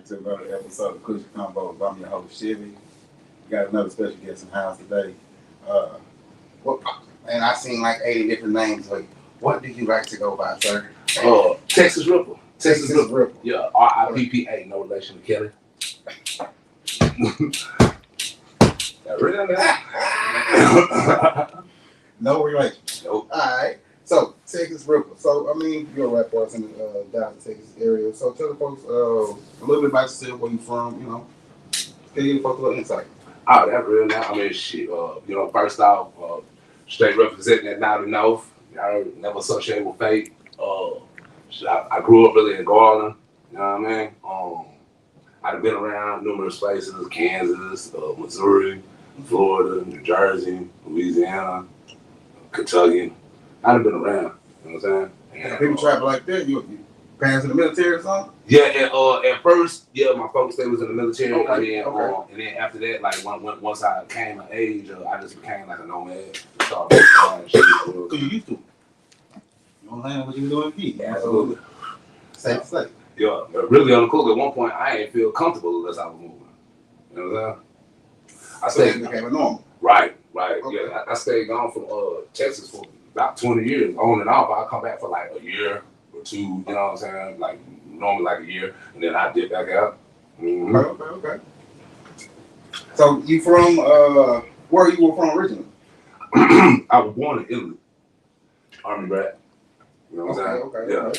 back to another episode of Kush&konvos. I'm your host, Chevy. Got another special guest in the house today. Uh, what, and I seen like 80 different names. Like, what do you like to go by, sir? Texas Ripple. Texas Ripple. Yeah, R-I-P-P-A. No relation to Kelly. That real now? No relation. Nope. All right. So, Texas Ripple. So, I mean, you're a rap artist in the Dallas, Texas area. So, tell the folks a little bit about yourself, where you from, you know. Can you give folks a little insight? Oh, that real now? I mean, shit. First off, straight representing that Naughty North. I never associated with fate. I grew up really in Garland. You know what I mean? I've been around numerous places: Kansas, Missouri, Florida, New Jersey, Louisiana, Kentucky. I've been around. You know what I'm saying? And people travel like that. You parents in the military or something? Yeah, and at first, yeah, my folks they was in the military, Okay, and then after that, like once I came of age, I just became like a nomad. Started doing shit. So you used to. You don't land what you doing in Yeah, absolutely. Safe to say. Yeah, but really on the cook, at one point, I ain't feel comfortable unless I was moving. You know what I'm saying? I So it stayed became a normal. right. Okay. Yeah, I stayed gone from Texas for about 20 years, on and off. I come back for like a year or two. You know what I'm saying? Like normally like a year, and then I dip back out. Mm-hmm. Okay. So you from where you were from originally? I was born in Italy, Army brat. You know what I'm saying? Okay. Yeah.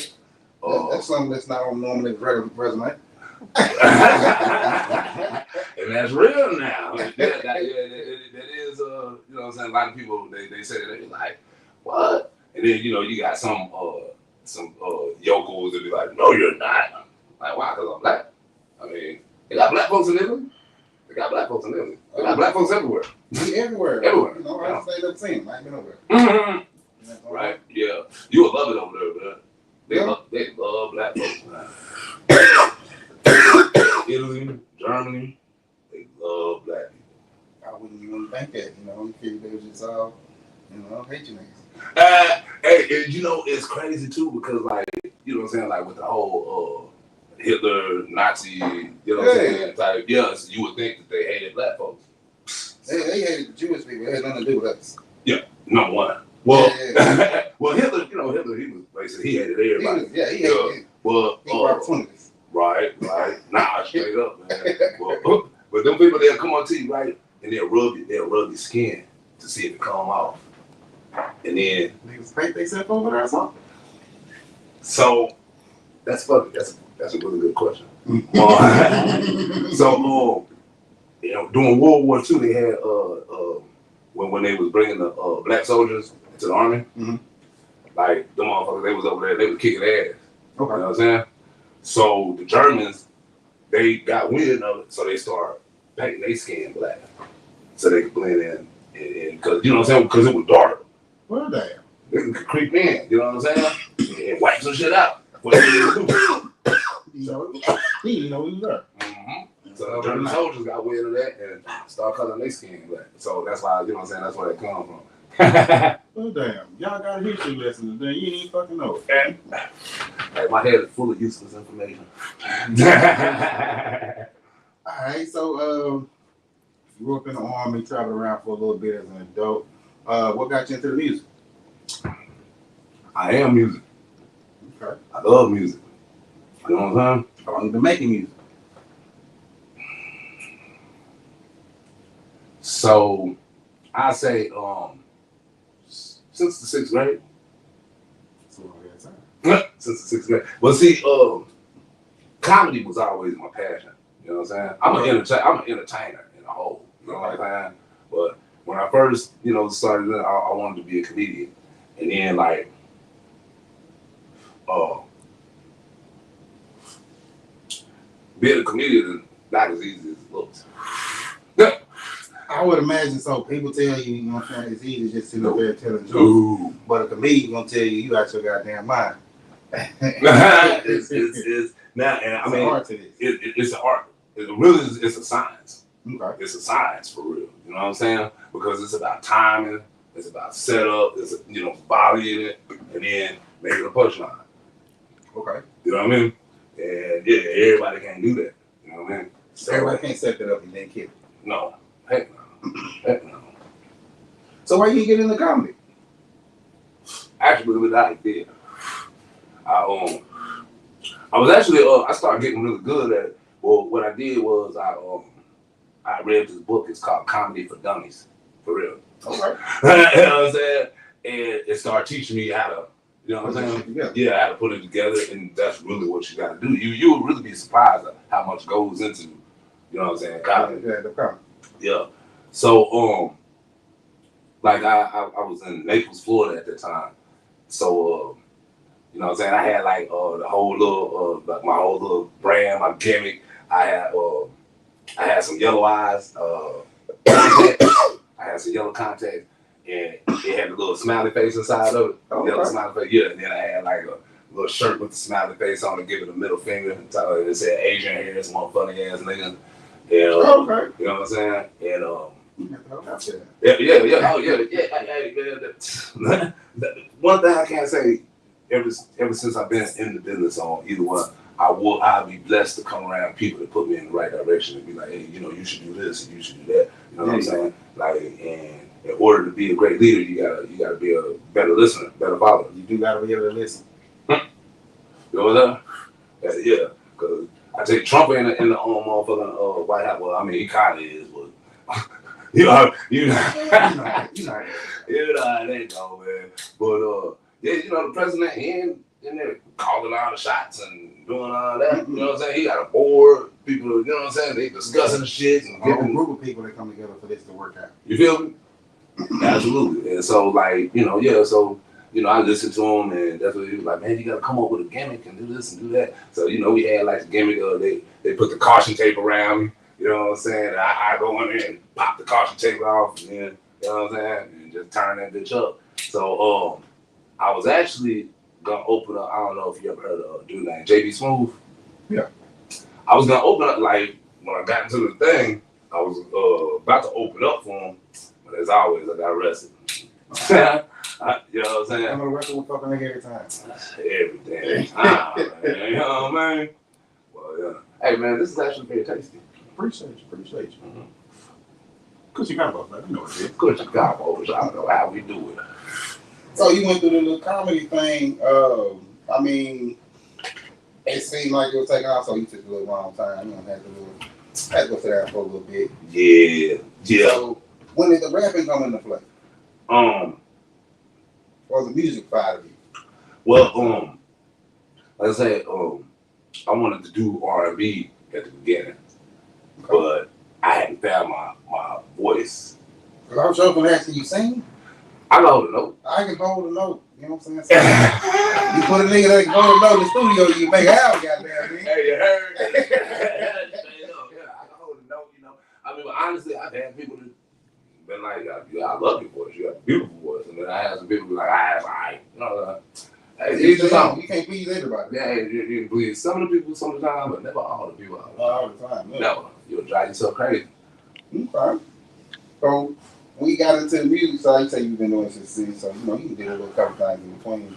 That's something that's not on normally resume. And that's real now. That is, you know what I'm saying? A lot of people, they say that, they be like, what? And then, you got some yokels that be like, no, you're not. Like, why? Because I'm black. I mean, they got black folks in Italy. They got black folks everywhere. Everywhere. Everywhere. You know, I just ain't never seen them. I ain't been over Mm-hmm. Right? Yeah. You would love it over there, man. They love black folks, man. Italy, Germany, they love black people. I wouldn't even think that, you figure they was just all, hate you niggas. Hey, and it's crazy too because like, you know what I'm saying, like with the whole Hitler, Nazi, you know what I'm saying, type, yes, you would think that they hated black folks. They hated the Jewish people. It had nothing to do with us. Yeah, number one. Well, well, Hitler, he was basically he hated everybody. He hated. Well, equal opportunities. Right. Nah, straight up, man. But them people, they'll come on to you, right, and they'll rub your skin to see if it come off, and then niggas paint themselves over there or something. So that's funny. That's a really good question. So during World War II, they had when they was bringing the black soldiers to the army, like them motherfuckers, they was over there, they was kicking ass. Okay. You know what I'm saying? So the Germans, they got wind of it, so they started painting their skin black, so they could blend in, because you know what I'm saying, because it was dark. Well, damn. They could creep in, you know what I'm saying, and wipe some shit out. What they do. He didn't know he was there. Mm-hmm. So the German soldiers got wind of that and started coloring their skin black. So that's why, you know what I'm saying, that's where they come from. Well, damn. Y'all got a history lesson today. You didn't even fucking know it. Hey, my head is full of useless information. All right, so you grew up in the army, traveled around for a little bit as an adult. What got you into the music? I am music. Okay. I love music. You know what I'm saying? How long you been making music? So I say since the 6th grade. Since the 6th grade. Well, see, comedy was always my passion. You know what I'm saying? I'm an entertainer in the whole. You know what I'm saying? But when I first, started, I wanted to be a comedian, and then like, being a comedian is not as easy as it looks. I would imagine so. People tell you, you know what I'm saying, it's easy just to sit there telling jokes. But a comedian gonna tell you out your goddamn mind. It's now, and I mean, art to this. It's an art. It really is. It's a science. Okay. It's a science for real. You know what I'm saying? Because it's about timing. It's about setup. It's volleying it, and then making a punchline. Okay. You know what I mean? And yeah, everybody can't do that. So Everybody can't set that up and then kill it. no, heck no, heck no. So why you get into comedy? Actually, what I did, I was actually I started getting really good at it. Well, what I did was I read this book. It's called Comedy for Dummies, for real. Okay. You know what I'm saying? And it started teaching me how to, you know what I'm saying? Yeah, how to put it together, and that's really what you got to do. You would really be surprised at how much goes into, you know what I'm saying, comedy. Yeah, the comedy. Yeah. So like I was in Naples, Florida at that time. So you know what I'm saying, I had like the whole little like my whole little brand, my gimmick. I had some yellow eyes, contacts. I had some yellow contacts, and it had a little smiley face inside of it. Okay. Yellow smiley face, yeah. And then I had like a little shirt with the smiley face on it, give it a middle finger. It said Asian hair, it's one funny ass nigga. And, Okay. you know what I'm saying? And Yeah. oh yeah. One thing I can't say, ever since I've been in the business on either one, I'll be blessed to come around people that put me in the right direction and be like, hey, you know, you should do this and you should do that. You know what I'm saying? Like, and in order to be a great leader, you gotta be a better listener, better follower. You do gotta be able to listen. You know what I'm saying? Yeah, because I take Trump in the motherfucking White House. Well, I mean, he kind of is, but you know how they go, man. But yeah, you know, the president, he ain't in there calling all the shots and doing all that. You know what I'm saying? He got a board, people, you know what I'm saying? They discussing the shit and a whole group of people that come together for this to work out. You feel me? Absolutely. And so, like, you know, yeah, so, you know, I listened to him, and that's what he was like, man, you got to come up with a gimmick and do this and do that. So, you know, we had like the gimmick of they put the caution tape around me, you know what I'm saying? And I go in there and pop the caution tape off, and then, you know what I'm saying? And just turn that bitch up. So, I was actually gonna open up, I don't know if you ever heard of a dude named JB Smooth. Yeah. I was gonna open up, like, when I got into the thing, I was about to open up for him, but as always, I got arrested. You know what I'm saying? I'm gonna wrestle with fucking nigga every time. Every damn time, man. You know what I mean? Well, yeah. Hey, man, this is actually very tasty. Appreciate you. Mm-hmm. Kush&konvos, man. You know what it is. Kush&konvos, I don't know how we do it. So you went through the little comedy thing. I mean, it seemed like it was taking off, so you took a little long time. You know, had to go sit down for a little bit. Yeah. So when did the rapping come into play? Or the music side of you? Well, like I said, I wanted to do R&B at the beginning, but I hadn't found my voice. Because I was joking, asking you sing. I can hold a note. I can hold a note. You know what I'm saying? So, you put a nigga that can hold a note in the studio, you make an album, goddamn. Hey, you heard? Yeah, I can hold a note, you know. I mean, but honestly, I've had people that been like, I love your voice. You got a beautiful voice. And then I had some people be like, all right. You know, you can't please everybody. Yeah, you can please some of the people sometimes, but never all the people. All the time. Yeah. Never. You'll drive yourself crazy. Okay. So we got into the music side. You say you've been doing since city, so you know you did a little couple things in between.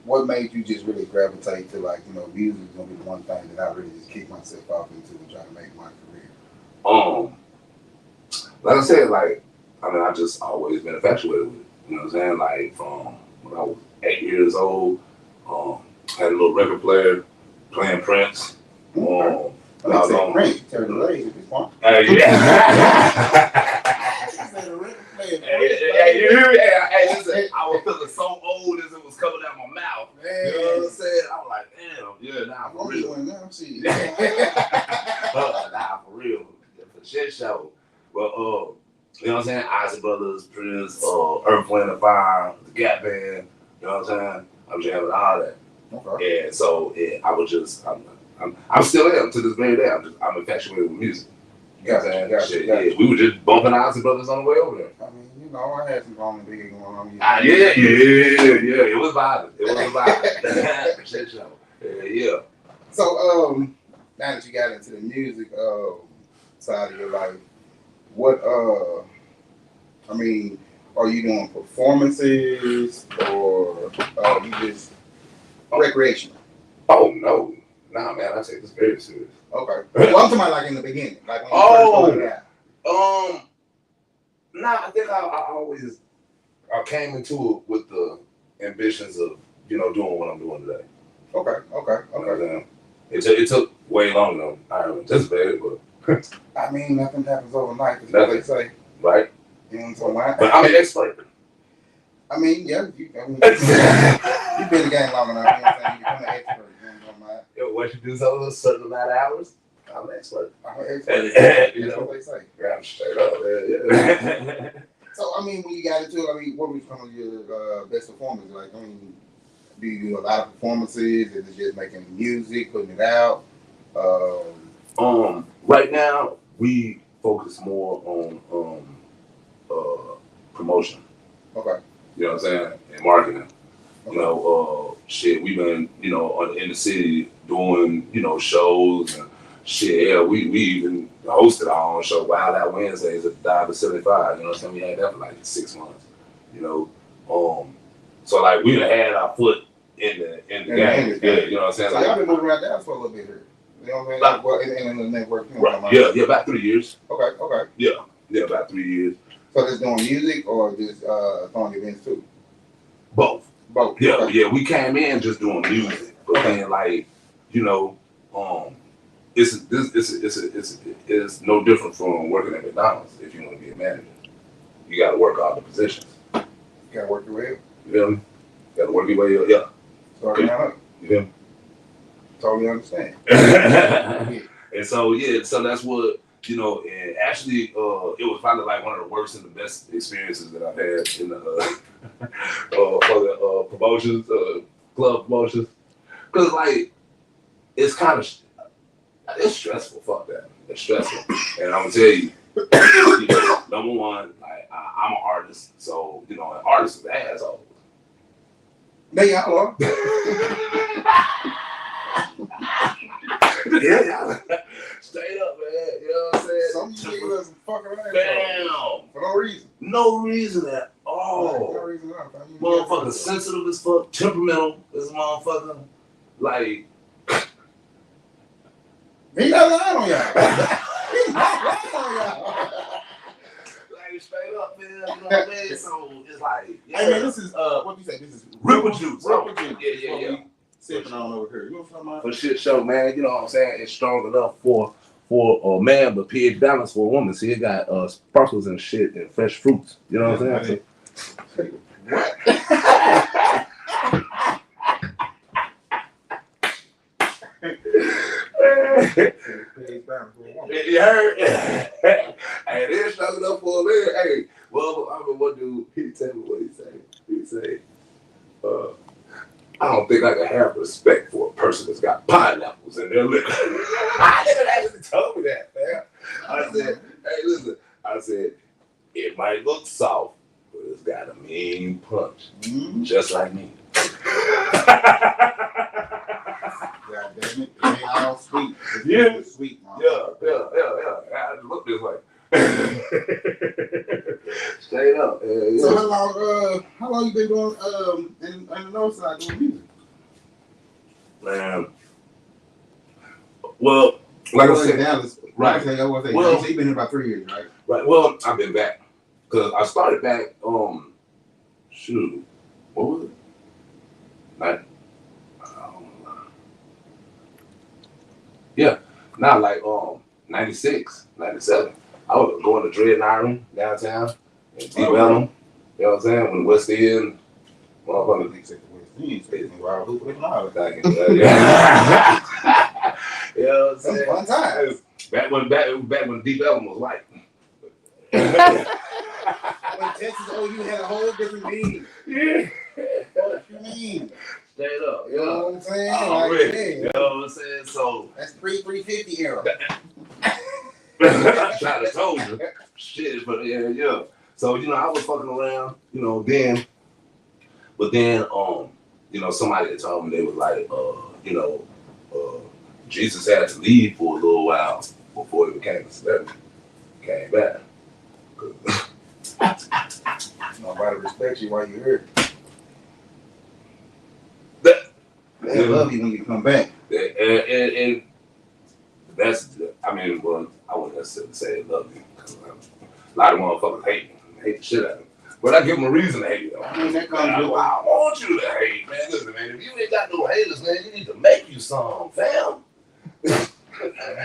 What made you just really gravitate to, like, you know, music is gonna be the one thing that I really just kick myself off into and try to make my career? Like I said, like, I mean, I just always been infatuated with it. You know what I'm saying? Like, from when I was 8 years old, had a little record player playing Prince. Okay. I said Prince, turn the ladies at this point. Hey, you hear me? Hey, listen, I was feeling so old as it was coming out my mouth. Man. You know what I'm saying? I was like, damn, yeah, nah, for real. Nah, For real. For shit show. But, you know what I'm saying? Ozzy Brothers, Prince, Earth, Wind & Fire, the Gap Band, you know what I'm saying? I'm jamming all that. Okay. And so, yeah, I was just, I'm still am to this very day. I'm infatuated with music. You know what I'm saying? Yeah, we were just bumping Ozzy Brothers on the way over there. I mean, you know, I had some long big going on. Yeah. It was violent. It was a violent shit show. Yeah. So, now that you got into the music side of your life, what I mean, are you doing performances or you just recreational? Oh no. Nah, man, I take this very serious. Okay. Well, I'm talking about like in the beginning, like when you first started out. Nah, I think I came into it with the ambitions of doing what I'm doing today. Okay. You know it took way longer than I anticipated, but I mean, nothing happens overnight. That's what they say, right? You know what I'm saying? But I'm an expert. I mean, yeah, you've been in the game long enough. You know what I'm saying? You become an expert. You know what I'm saying? Yo, once you do something a certain amount of hours, I'm an expert. I'm an expert. That's what they say. Yeah, I'm straight up, yeah. So, I mean, when you got into it, I mean, what were some of your best performances? Like, I mean, do you do a lot of performances? Is it just making music, putting it out? Right now we focus more on promotion. Okay. You know what I'm saying? And marketing. Okay. Shit, we've been, in the city doing, shows and shit. Yeah, we even hosted our own show, Wild Out Wednesdays at the Dive of 75. You know what I'm saying? We had that for like 6 months. So like we done had our foot in the game. Yeah, you know what I'm saying? So like, y'all been moving around Dallas for a little bit here. You know what I'm saying? In the network. You know right. Yeah, about 3 years. Okay. Yeah, about 3 years. So just doing music or just throwing events too? Both. Yeah, Okay. yeah. We came in just doing music, but then it's no different from working at McDonald's. If you want to be a manager, you got to work all the positions. You got to work your way up. You feel me? Got to work your way up. Yeah. Start down. You feel me? Totally understand. And so that's what. And actually, it was probably like one of the worst and the best experiences that I've had in the for the promotions, club promotions, because like it's kind of it's stressful. Fuck that, it's stressful. And I'm gonna tell you, number one, like I'm an artist, so an artist is an asshole. They all are. Yeah. Straight up, man. You know what I'm saying? Some people just fuck around. Bam. For no reason. No reason at all. No reason at all. Motherfucker sensitive as fuck, temperamental as a motherfucker. Like, he got lying on y'all. He not lying on y'all. Like straight up, man. You know what I mean? So it's like, Hey man, this is what you say? This is Ripple juice. Ripple juice. Yeah. Sipping on over here. You know what I'm talking about? For shit show, man. You know what I'm saying? It's strong enough for a man, but pH balance for a woman. See, it got sparkles and shit and fresh fruits. You know what I'm saying? What? You heard? Hey, it's strong enough for a man. Hey, well, I mean, what dude? He tell me what he say. He say, I don't think I can have respect for a person that's got pineapples in their liquor. I didn't actually told me that, man. I said, hey, listen. I said, it might look soft, but it's got a mean punch. Mm-hmm. Just like me. God damn it. It ain't all sweet. It's sweet, man. Yeah. I just look this way. Straight up. Yeah. So how long you been doing in the north side doing music? Man. Well, like I said, Dallas, right. Well, so you've been here about 3 years, right? Right. Well, I've been back. Cause I started back what was it? Like 96, 97. I was going to Dread and Iron downtown and Deep Ellum. You know what I'm saying? When the West End, motherfuckers. Yeah. You know what I'm saying? Fun times. Back when Deep Ellum was white. When Texas OU had a whole different meaning. Yeah. What you mean? Straight up. You know what I'm saying? Already. You know what I'm saying? So that's pre-350 era. I tried to told you. Shit, but yeah. So, I was fucking around, then. But then, somebody had told me they was like, Jesus had to leave for a little while before he became a celebrity. Came back. Nobody respects you while you're here. They love you when you come back. Hey, And that's, I mean, well, I wouldn't necessarily say they love me, because a lot of motherfuckers hate the shit out of me. But I give them a reason to hate me, though. I mean, that comes I want you to hate, man. Listen, man, if you ain't got no haters, man, you need to make you some, fam.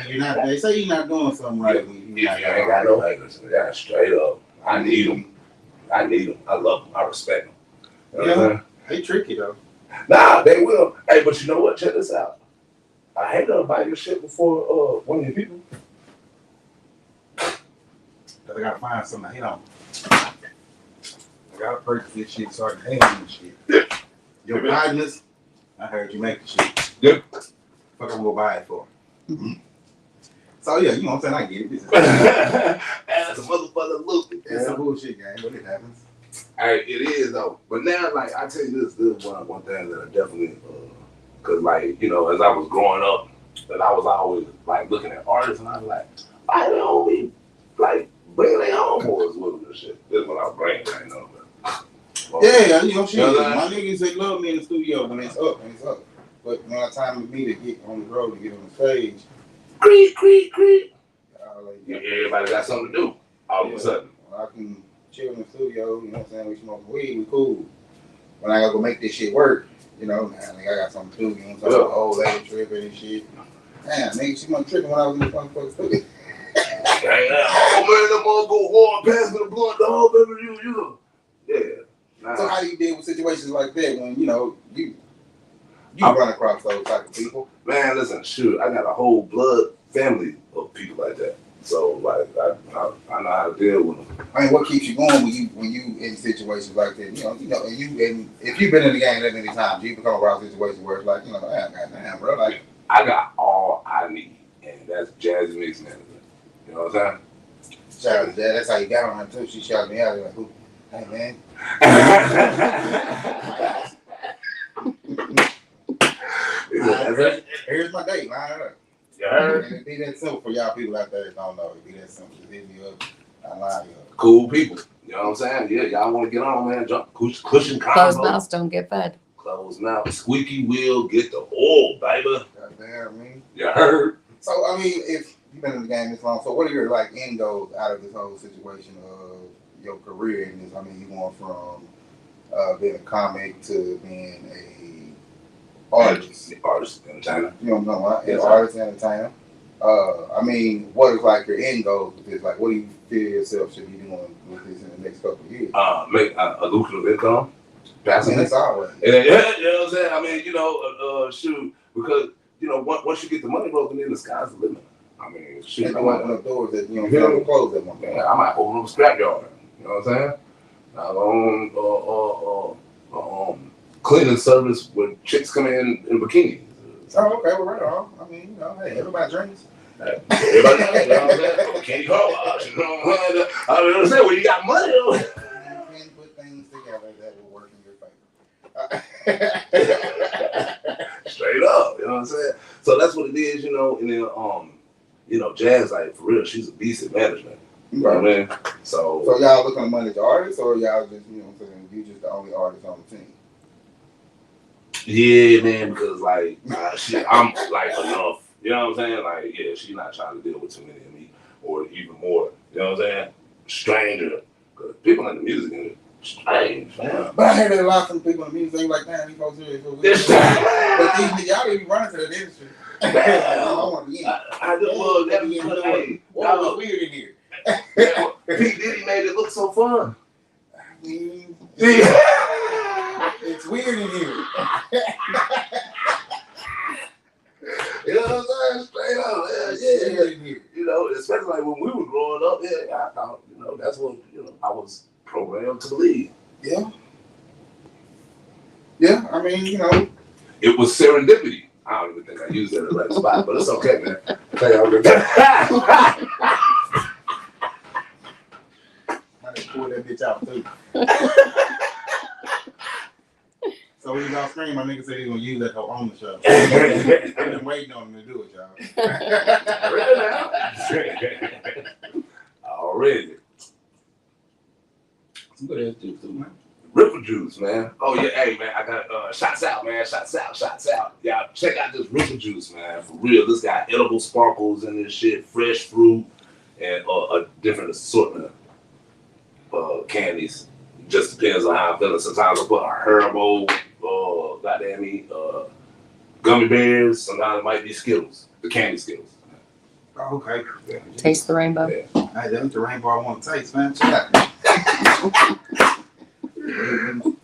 You're not. They say you're not doing something right. If you ain't got no haters, yeah, straight up. I need them. I love them. I respect them. You know what I'm saying? They tricky though. Nah, they will. Hey, but you know what? Check this out. I hate to buy your shit before one of your people. Cause I gotta find something to hate on. I gotta purchase this shit so I can hate on this shit. Your kindness, I heard you make the shit. Yep. Fuck, I'm gonna buy it for. Mm-hmm. So yeah, you know what I'm saying? I get it. That's a motherfucker look. It's some bullshit game, but it happens. Hey, it is though. But now, like, I tell you this is one thing that I definitely, cause like, you know, as I was growing up, that I was always like looking at artists, and I was like, why they don't be like bringing their homeboys with them and shit? This is what I bring, I know. Yeah, you know, shit. You know My niggas, they love me in the studio when it's up, But when it's time for me to get on the road, to get on the stage, Creep. like, Everybody got something to do all of a sudden. When I can chill in the studio, you know what I'm saying? We smoke weed, we cool. When I gotta go make this shit work, you know, man, like I got something to do, you know what I'm saying? Old lady tripping and shit. Man, nigga, she wasn't tripping when I was in the fucking studio. Oh man, that mother go hard, pass me the blunt, dog, baby, you know. Yeah. Nah. So how do you deal with situations like that when, you know, you run across those type of people? Man, listen, shoot, I got a whole blood family of people like that. So like I know how to deal with them. I mean, what keeps you going when you in situations like that? You know, and if you've been in the game that many times, you become across situations where it's like, you know, goddamn, bro, like I got all I need, and that's Jazzy Mix Management. You know what I'm saying? Shout out to Jazz. That's how you got on her too. She shouted me out like, "Who? Hey man." Here's my date. Line it up. You heard? And it be that simple for y'all people out there that don't know. It be that simple. Just hit me up. I line you up. Cool people. You know what I'm saying? Yeah, y'all want to get on, man. Jump, Kush&konvos. Closed mouths don't get fed. Closed mouth. Squeaky wheel, get the oil, baby. Goddamn, me. You heard? So, I mean, if you've been in the game this long, so what are your, like, end goals out of this whole situation of your career in this? I mean, you going from being a comic to being a artist. Artist, entertainer. You know what I'm talking about? An artist, entertainer. I mean, what is, like, your end goals with this? Like, what do you feel yourself should be doing with this in the next couple of years? Make a lucrative income. I mean, that's always. Yeah, you know what I'm saying? I mean, you know, shoot, because, you know, once you get the money rolling in, the sky's the limit. I mean, shoot. I might open up doors that, you know, close at one point. Yeah, I might open up a scrapyard. You know what I'm saying? Cleaning service when chicks come in bikinis. Oh, okay, well, right on. I mean, you know, hey, everybody drinks. Everybody knows, you know what I'm saying? Candy car wash, you know what I'm saying? I mean, I'm saying, when you got money, though. You can put things together that will work in your favor. Straight up, you know what I'm saying? So that's what it is, you know, and then, you know, Jazz, like, for real, she's a beast at management. You know what I mean? So y'all looking at money as artists, or y'all just, you know what I'm saying, you just the only artist on the team? yeah, man, because, like, I'm, like, enough. You know what I'm saying? Like, yeah, she's not trying to deal with too many of me, or even more. You know what I'm saying? Stranger. Because people in the music industry, strange, man. But I heard that a lot from people in the music, they like, damn, these folks here. But these niggas, y'all didn't run into that industry. I just love that. Hey, what was weird in here? P. Diddy made it look so fun. I mean, Yeah. it's weird in here. You know what I'm saying? Straight up, yeah. You know, especially like when we were growing up, yeah, I thought, you know, that's what, you know, I was programmed to believe. Yeah. Yeah, I mean, you know. It was serendipity. I don't even think I used that in the right spot, but it's okay, man. Tell y'all good. I just pulled that bitch out, too. So when he's off screen, my nigga said he's gonna use that on the show. I've been waiting on him to do it, y'all. Already. Some good ass juice too, man. Ripper juice, man. Oh yeah, hey man, I got shots out, man. Shots out. Y'all check out this river juice, man. For real, this got edible sparkles in this shit, fresh fruit, and a different assortment of candies. Just depends on how I'm feeling. Sometimes I put a herbal, gummy bears. Sometimes it might be Skittles, the candy Skittles. Oh, okay. Yeah. Taste the rainbow. Yeah. Hey, that's the rainbow I want to taste, man. Check out.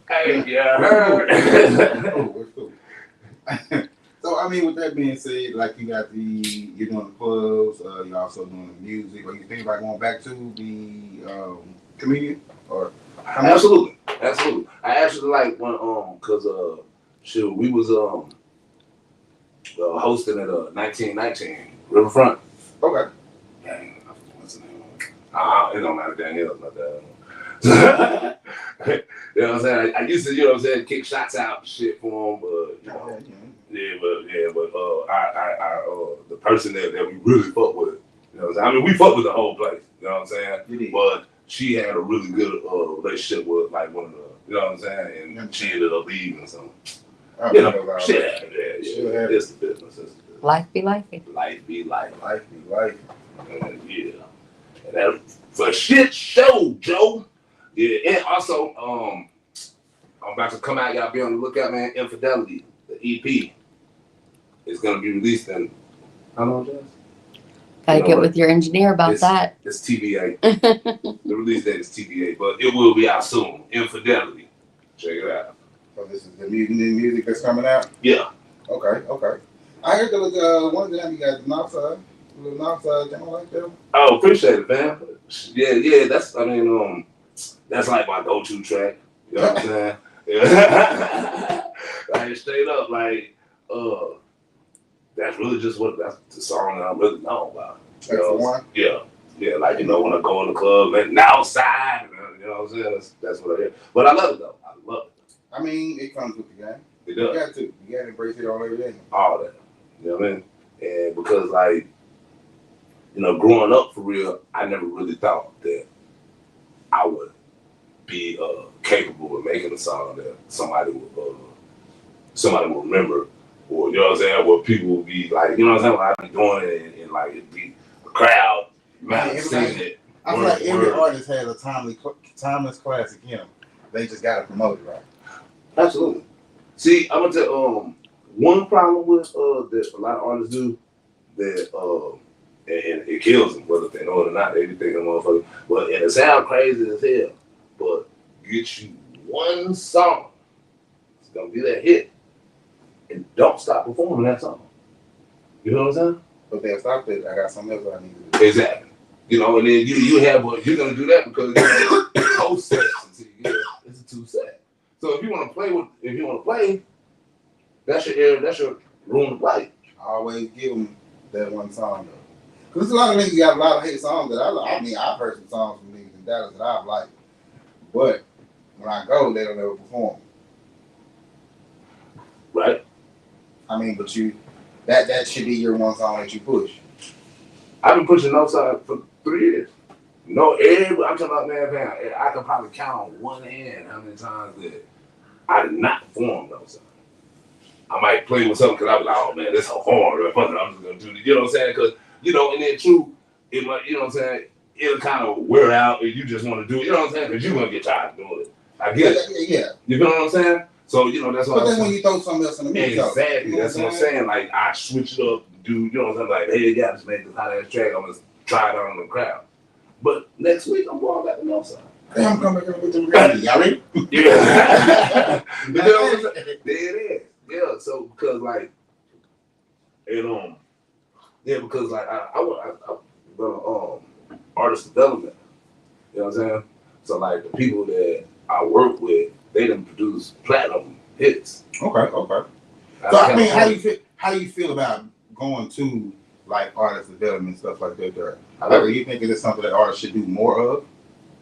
Hey, yeah, heard. It's cool. So, I mean, with that being said, like you're doing the clubs, you're also doing the music. Are you thinking about going back to the comedian? Or Absolutely. I actually like when cause we was hosting at 1919 Riverfront. okay. Dang, what's the name of it? It don't matter. Dang, it not that. You know what I'm saying? I used to, you know what I'm saying, kick shots out and shit for them, but our the person that we really fuck with, you know what I'm saying? I mean, we fuck with the whole place, you know what I'm saying? But she had a really good relationship with like one of the, you know what I'm saying? And she ended up leaving, so you know, shit happened. Yeah. It's the business. Life be life. Life be life. Life. Yeah. And that for shit show, Joe. Yeah, and also, I'm about to come out. Y'all be on the lookout, man. Infidelity, the EP, is gonna be released in how long, Jess? Gotta get with your engineer about that. It's TBA. The release date is TBA, but it will be out soon. Infidelity. Check it out. So this is the music that's coming out? Yeah. Okay. I heard there was one of them you got the Northside. Little Northside jam like that. Oh, appreciate it, man. Yeah. That's like my go-to track. You know what I'm saying? Yeah. Like straight up, like that's really just that's the song that I'm really known about. That's the one? Yeah, like you know when I go in the club and outside, you know what I'm saying? That's what I hear. But I love it though. I love it. I mean, it comes with the game. It does. You got to embrace it all every day. All that. You know what I mean? And because like, you know, growing up for real, I never really thought that I would be capable of making a song that somebody would remember, or you know what I'm saying, where people would be like, you know what I'm saying, when I be doing it and like it'd be a crowd, man, singing it. I feel like every artist has a timeless classic in them. They just gotta promote it right. Absolutely. See, I'm gonna tell one problem with that a lot of artists do that and it kills them, whether they know it or not. They be thinking motherfucker. But and it sounds crazy as hell, but get you one song, it's gonna be that hit, and don't stop performing that song. You know what I'm saying? But they'll stop it. I got something else I need to do. Exactly. You know, and then you have you're gonna do that because it's whole sets. It's a 2 set. So if you want to play, that's your room to play. I always give them that one song though. Because there's a lot of niggas got a lot of hit songs that I like. I mean, I've heard some songs from niggas in Dallas that I've liked. But when I go, they don't ever perform. Right? I mean, but that should be your one song that you push. I've been pushing Northside for 3 years. No, I'm talking about man. I can probably count on one hand how many times that I did not perform Northside. I might play with something because I was like, oh man, this so hard. Fuck it, I'm just gonna do it. You know what I'm saying? Because you know, and then too, it might, you know what I'm saying? It'll kind of wear out, and you just want to do it. You know what I'm saying? Because you're gonna get tired of doing it. I get it. Yeah. You know what I'm saying? So you know that's what. But then when you throw something else in the mix, exactly. You know that's what I'm saying. Like I switch it up, do you know what I'm saying? Like, hey, yeah, just make this hot ass track. I'm gonna try it on the crowd. But next week I'm going back to Northside. Hey, I'm coming here with the reality. Y'all ready? Yeah. You know what I'm saying? There it is. Yeah. So because like, and because like I artist development. You know what I'm saying? So like the people that I work with, they done produce platinum hits. Okay. So I mean, how do you feel about going to like artist development stuff like that? There, do you think it is something that artists should do more of?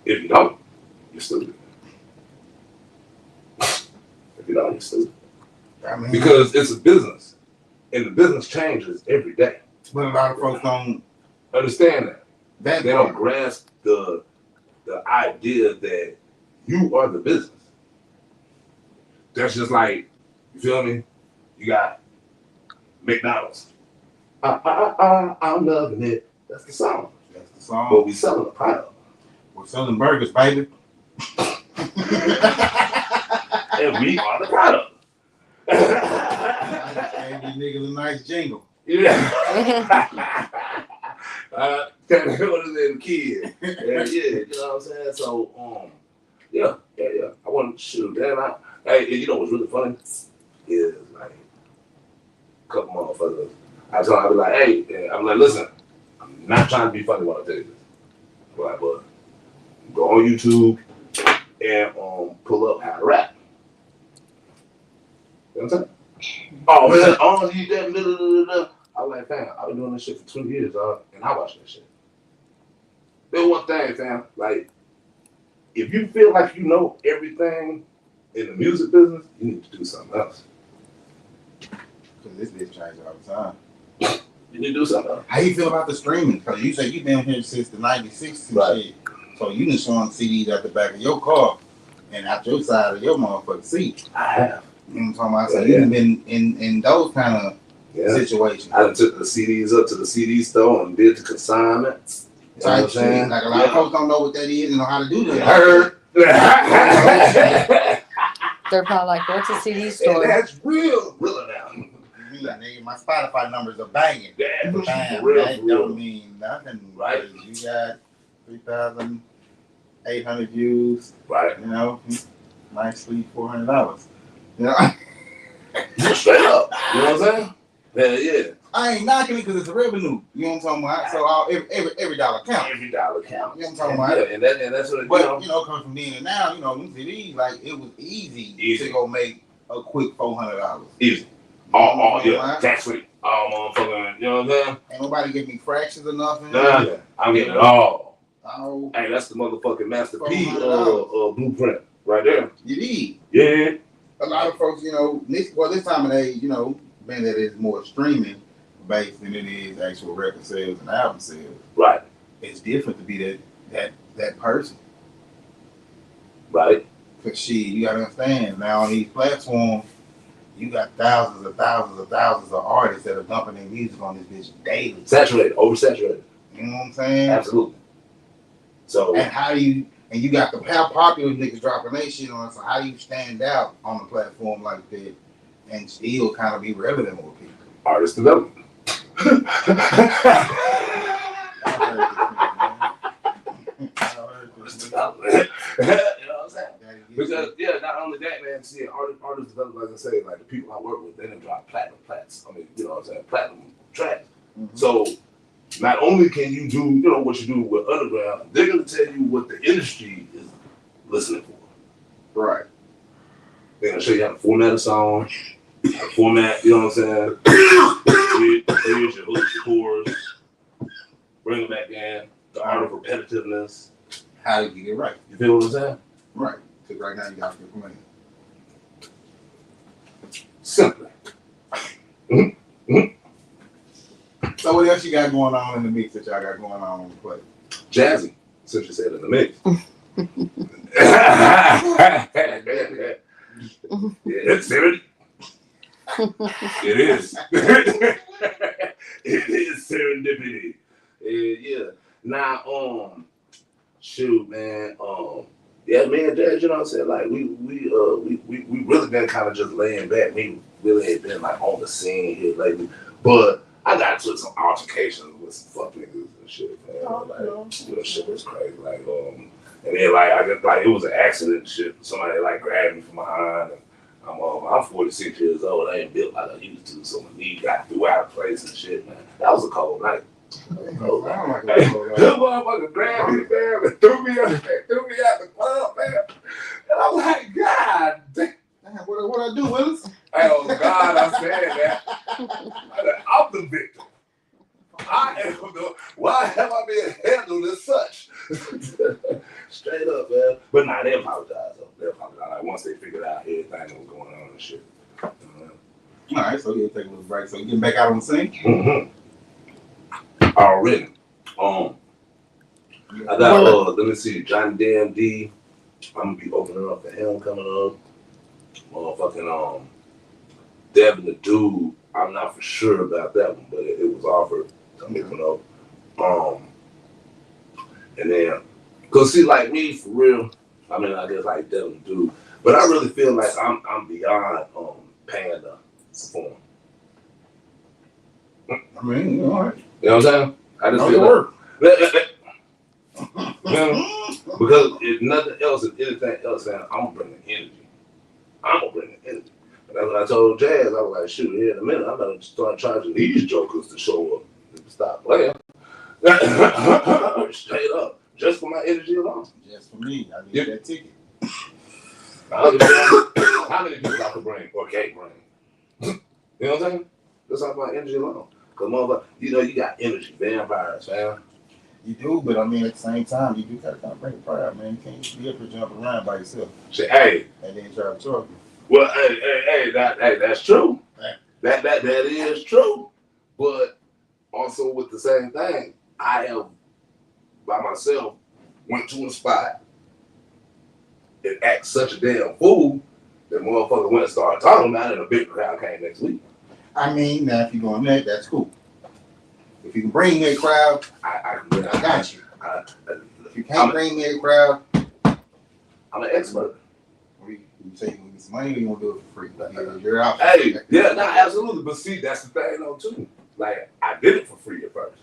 If you don't, you're stupid. If you don't, you're stupid. I mean, because it's a business, and the business changes every day. But a lot of folks don't understand that. They don't grasp the idea that you are the business. that's just like, you feel me? You got McDonald's. I'm loving it. That's the song. That's the song. But we selling a product. We're selling burgers, baby. And we are the product. I gave you niggas a nice jingle. Yeah. What is it, kid? Yeah, you know what I'm saying? So, yeah. I want to shoot that. Hey, you know what's really funny? Is like a couple motherfuckers. I tell them, I be like, hey, I'm like, listen, I'm not trying to be funny when I tell you this. But go on YouTube and pull up how to rap. You know what I'm saying? Oh man, I don't need that. I was like, fam, I've been doing this shit for 2 years, and I watch that shit. There's one thing, fam. Like, if you feel like you know everything in the music business, you need to do something else. Because this bitch changes all the time. You need to do something else. How you feel about the streaming? Because you say you've been here since the 96 and Right. shit. So you done swung CDs out the back of your car and out your side of your motherfucking seat. I have. You know what I'm talking about? So Yeah, you done been in those kind of situations. I done took the CDs up to the CD store and did the consignment. You know what I'm Type shit. saying? Like a lot of folks don't know what that is and know how to do that. You heard? They're probably like, what's a CD And store? that's real now. Nigga, my Spotify numbers are banging. Yeah, for Bam, real, that for real. don't mean nothing. Right. You got 3,800 views. Right. You know, nicely $400. You know, Straight up. You know what I'm saying? Yeah. I ain't knocking it because it's a revenue. You know what I'm talking about? So every dollar counts. Every dollar counts. You know what I'm talking about? Yeah, and that's what it But you know, coming from then and now, you know, them CDs, like it was easy to go make a quick $400. Easy. Oh, Yeah. Tax free. Motherfucking, you know what I'm saying? Ain't nobody give me fractions or nothing. Nah, I'm getting it all. Oh, Hey, that's the motherfucking Master P $400. blueprint right there. you need. Yeah. A lot of folks, you know, this time of day, you know, being that it's more streaming based than it is actual record sales and album sales. Right. It's different to be that person. Right. Cause you gotta understand now on these platforms, you got thousands of artists that are dumping their music on this bitch daily. Saturated, oversaturated. You know what I'm saying? Absolutely. So And you got how popular niggas dropping their shit on. So how do you stand out on a platform like that and still kind of be relevant with people? artist development. Artist development. You know what I'm saying? Because not only that, man, see, artist development, like I say, like the people I work with, they didn't drop platinum plats. I mean, you know what I'm saying, platinum tracks. Mm-hmm. So not only can you do, you know, what you do with underground, they're gonna tell you what the industry is listening for. Right. They're gonna show you how to format a song, how to format, you know what I'm saying? Here's your hooks, your chorus, bring it back in, the art of repetitiveness. How to get it right. You feel what I'm saying? Right. Because right now you got to get money. Simply. So what else you got going on in the mix that y'all got going on the play? Jazzy, since you said in the mix. It's serious. It is. It is serendipity. Yeah. Now, shoot, man. Yeah, man, Jazz, you know what I'm saying? Like, we really been kind of just laying back. We really ain't been like on the scene here lately. But I got to some altercations with some fuck niggas and shit, man. Like, shit was crazy. Like, and then like I just like it was an accident and shit. Somebody like grabbed me from behind, and I'm 46 years old. I ain't built like I used to, so my knee got threw out of place and shit, man. That was a cold night. That motherfucker grabbed me, man, and threw me out the club, man. And I'm like, God damn. What I do, Willis? Oh God, I said that. I'm the victim. I am the. Why have I been handled as such? Straight up, man. But nah, they apologize though. They apologize. Like once they figured out everything that was going on and shit. All right, so you take a little break. So you getting back out on the scene? Mm-hmm. Already. I got let me see, Johnny Damn D. I'm gonna be opening up for him coming up. Motherfucking Devin the Dude. I'm not for sure about that one, but it was offered to me, you know. And then, cause see, like me for real. I mean, I guess like Devin the Dude, but I really feel like I'm beyond paying to perform. I mean, all right. You know what I'm saying? I just Know feel your work. you know, because if nothing else, if anything else, man, I'm gonna bring the energy. I'm gonna bring the energy. And that's what I told Jazz. I was like, shoot, here in a minute, I'm gonna start charging these jokers to show up. Stop playing. Straight up, just for my energy alone. Just for me, I need that ticket. How many people I could bring or can't bring? You know what I'm saying? That's all about energy alone. Cause motherfucker, you know you got energy vampires, fam. You do, but I mean at the same time, you do gotta kind of bring the pride, man. You can't be up here jumping around by yourself. Say, hey. And then try to talk you. Well, hey, that's true. That is true. But also with the same thing, I have by myself went to a spot and act such a damn fool that motherfucker went and started talking about it and a big crowd came next week. I mean, now if you're going there, that's cool. If you can bring me a crowd, I got you. If you can't bring me a crowd, I'm an expert. You say you want some money, or you want to do it for free? Like, you're out. Hey, yeah, no, absolutely. But see, that's the thing though too. Like I did it for free at first.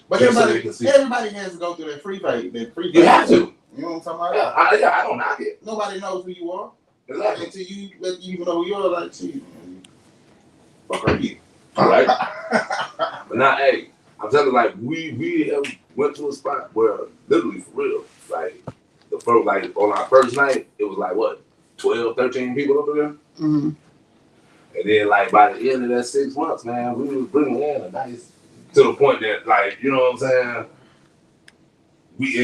But everybody has to go through that free phase. You have to. You know what I'm talking about? Yeah, I don't knock it. Nobody knows who you are. Exactly. Until you let you even know who you are, like, gee, fuck are you? All right. But now, hey, I'm telling you, like, we have went to a spot where literally for real, like the first, like on our first night, it was like what, 12, 13 people up there. Mm-hmm. And then like by the end of that 6 months, man, we was bringing in a nice to the point that like, you know what I'm saying?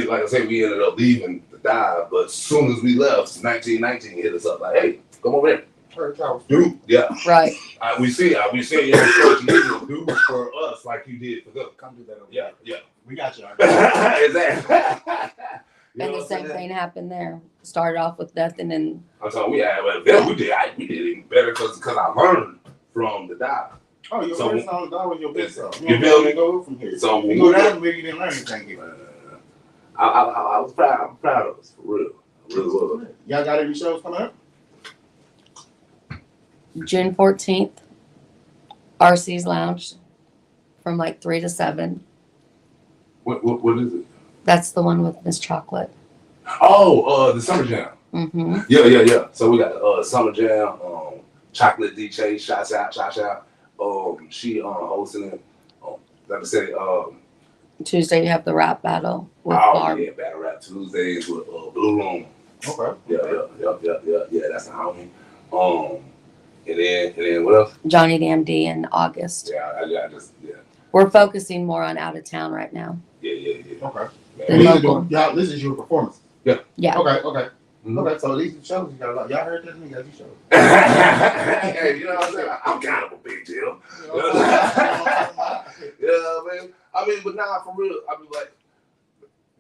Like I said, we ended up leaving the dive, but as soon as we left, 1919 hit us up like, hey, come over here. Dude, yeah. Right. We see you on social media, do for us like you did for them. Come do that over Yeah, yeah. We got you. Exactly. And the same thing happened there. Started off with nothing and I'm talking we did even better because I learned from the dive. Oh, your first on the dive was your best stuff. You feel me? Go from here. So you go down where you didn't learn anything. I was proud. I'm proud of us for real. I really was. Y'all got any shows coming up? June 14th, RC's Lounge from like 3 to 7. What is it? That's the one with Miss Chocolate. Oh, the Summer Jam. Mm-hmm. Yeah. So we got Summer Jam, Chocolate DJ, shots out. She hosting it. Let me say, Tuesday you have the rap battle with Barb. Yeah, Battle Rap Tuesdays with Blue Room. Okay. Yeah. That's the homie. And then what else? Johnny DMD in August. Yeah. We're focusing more on out of town right now. Yeah. Okay. Man, y'all, this is your performance. Yeah. Okay. Mm-hmm. Okay, so these shows you got a lot. Y'all heard that? You got these shows. Hey, you know what I'm saying? I'm kind of a big deal. Yeah, man. I mean, but now for real, I mean, like,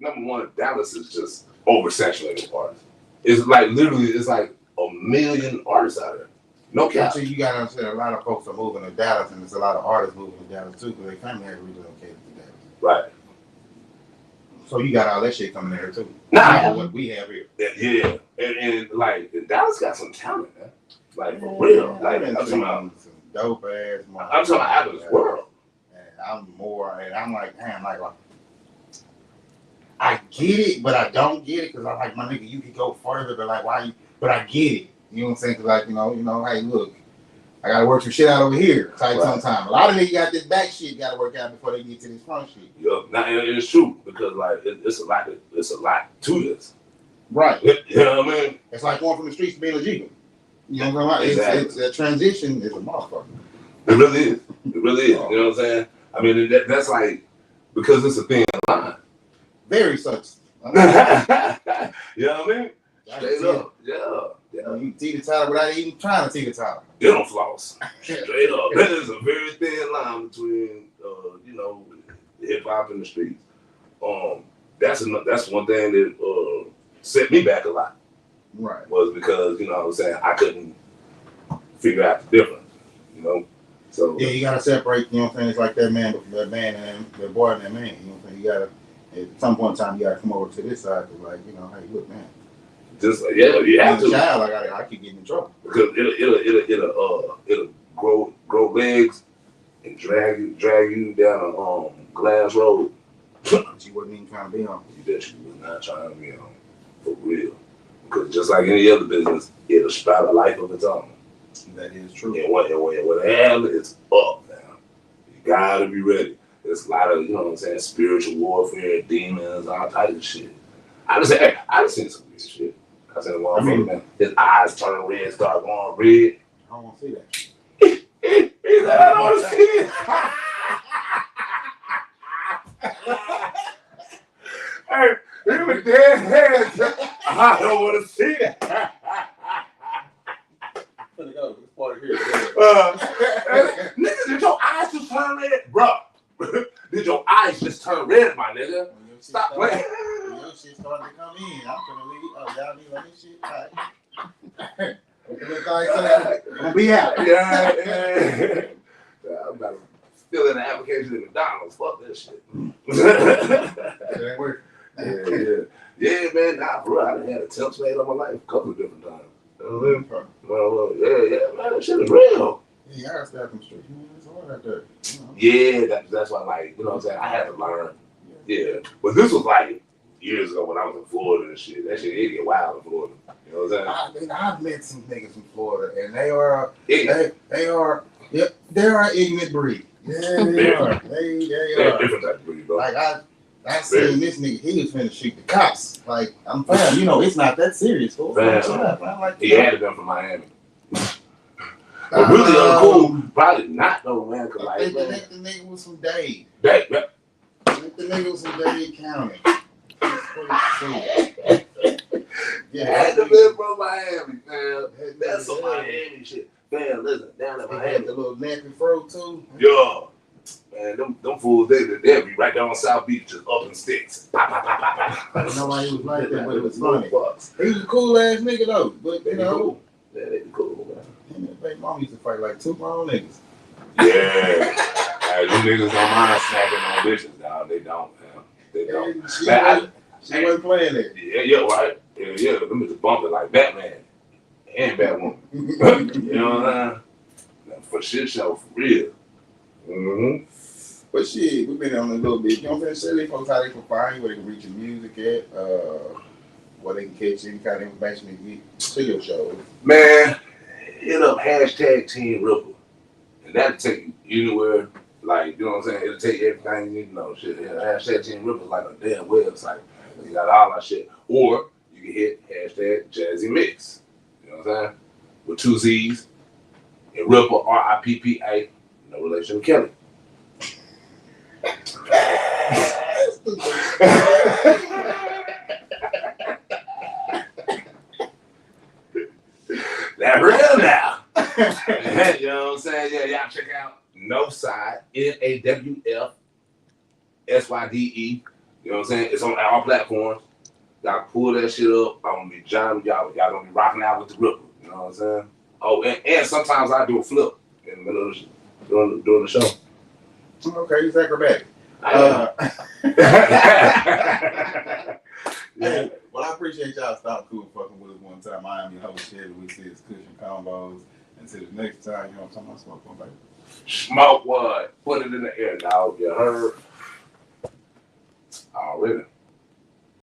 number one, Dallas is just oversaturated with artists. It's like literally, it's like 1 million artists out there. No cap. So you got to understand, a lot of folks are moving to Dallas, and there's a lot of artists moving to Dallas too, because they kind of have relocated to Dallas. Right. So you got all that shit coming there too. Nah. What we have here. Yeah. And like, Dallas got some talent, man. Like, for real. Like, I'm talking about some dope ass. I'm talking about out of this world. And I'm like, damn, like, I get it, but I don't get it, because I'm like, my nigga, you could go further, but like, why you, but I get it. You know what I'm saying? Because, like, you know, hey, look, I got to work some shit out over here. Type sometime. A lot of niggas got this back shit got to work out before they get to this front shit. Yeah, now it's true, because like it's a lot to this. Right. You know what I mean? It's like going from the streets to being a Jew. You know what I'm saying? Exactly. It's that transition is a motherfucker. It really is. You know what I'm saying? I mean, that's like, because it's a thin line. Very such. You know what I mean? Straight up. Yeah. You can teeter-totter without even trying to teeter-totter. You don't floss. Straight up. That is a very thin line between, hip hop and the streets. That's one thing that set me back a lot. Right. was because, you know what I'm saying, I couldn't figure out the difference, you know? So Yeah, you gotta separate, you know what I'm saying? It's like that man and that boy and that man, you know what I'm saying? You gotta, at some point in time, you gotta come over to this side to like, you know, hey, look, man. just, yeah, you have As a to. child, I keep getting in trouble. Because it'll grow legs and drag you down a glass road. But you wasn't even trying to be on. You bet you was not trying to be on, for real. Because just like any other business, it'll sprout a life of its own. That is true. And when it happens, it's up now. You gotta be ready. There's a lot of, you know what I'm saying, spiritual warfare, demons, all types of shit. I just seen some weird shit. I said, well, man, his eyes turn red, start going red. I don't want to see that. He said, I don't want to see it. Hey, he was dead hands. I don't want to see it. Let's go. This part here. Nigga, did your eyes just turn red? Bruh, did your eyes just turn red, my nigga? Stop playing. Your shit starting to come in. I'm gonna leave. Oh, y'all need like this shit? All right. I'm gonna be out. Yeah. I'm about to fill in the application at McDonald's. Fuck that shit. That ain't working. Yeah, man. Nah, bro, I done had attempts made on my life a couple of different times. Well, yeah, man, that shit is real. Yeah, you gotta stay out them streets, man. It's hard out there. You know? Yeah, that's why, like, you know what I'm saying? I had to learn. Yeah. But this was like years ago when I was in Florida and shit. That shit, it get wild in Florida. You know what I'm saying? I've met some niggas from Florida, and they are Ignorant. they are ignorant breed. Yeah, they are. They They're are. different type of breed, bro. Like I seen this nigga, he was finna shoot the cops. Like, I'm fine, you know, it's not that serious. Fool. Fam. I'm like, He had to been from Miami. But really cool, probably not though, man. Cause I like, think man, the nigga was from Dade. that, I think the nigga was from Dade County. yeah, had to be from Miami, man. That's some Miami shit. Man, listen, down in Miami. The little nappy fro too. Yeah. Man, them fools, they'll be right down on South Beach, just up in sticks. Pop, pop, pop, pop, pop. I don't know why he was like that, but it was funny. Fucks. He was a cool ass nigga though. But They you be know, cool. Yeah, they be cool, man. him and baby mama used to fight like two grown niggas. Yeah. Hey, them niggas don't mind snacking on dishes, dog. They don't, man. They don't. She Man, wasn't playing that. Yeah, right. Yeah. Them niggas bumping like Batman and Batwoman. You know what I'm saying? For shit show, for real. Mm-hmm. But shit, we've been on a little bit. You know what I'm saying? Shit, folks how they can find you, where they can reach your music at, where they can catch any kind of information to get to your shows. Man, hit up #Team Ripple. And that'll take you anywhere. Like, you know what I'm saying? It'll take you everything you need to know. Shit, yeah, #Team Ripple is like a damn website. You got all that shit. Or you can hit #Jazzy Mix. You know what I'm saying? With 2 Z's. And Ripple, RIPPA. No relation to Kelly. That real now. You know what I'm saying? Yeah, y'all check out Northside, NAWFSYDE. You know what I'm saying? It's on all platforms. Y'all pull that shit up. I'm gonna be jamming y'all. Y'all gonna be rocking out with the Ripple. You know what I'm saying? Oh, and sometimes I do a flip in the middle of doing the show. Okay, it's acrobatic. Yeah. Well, I appreciate y'all stopping cool fucking with us one time. I am your host, Shelly. We see it's Kush&konvos. Until the next time, you know what I'm talking about? Smoke one, baby. Smoke what? Put it in the air, dog. You heard? Already.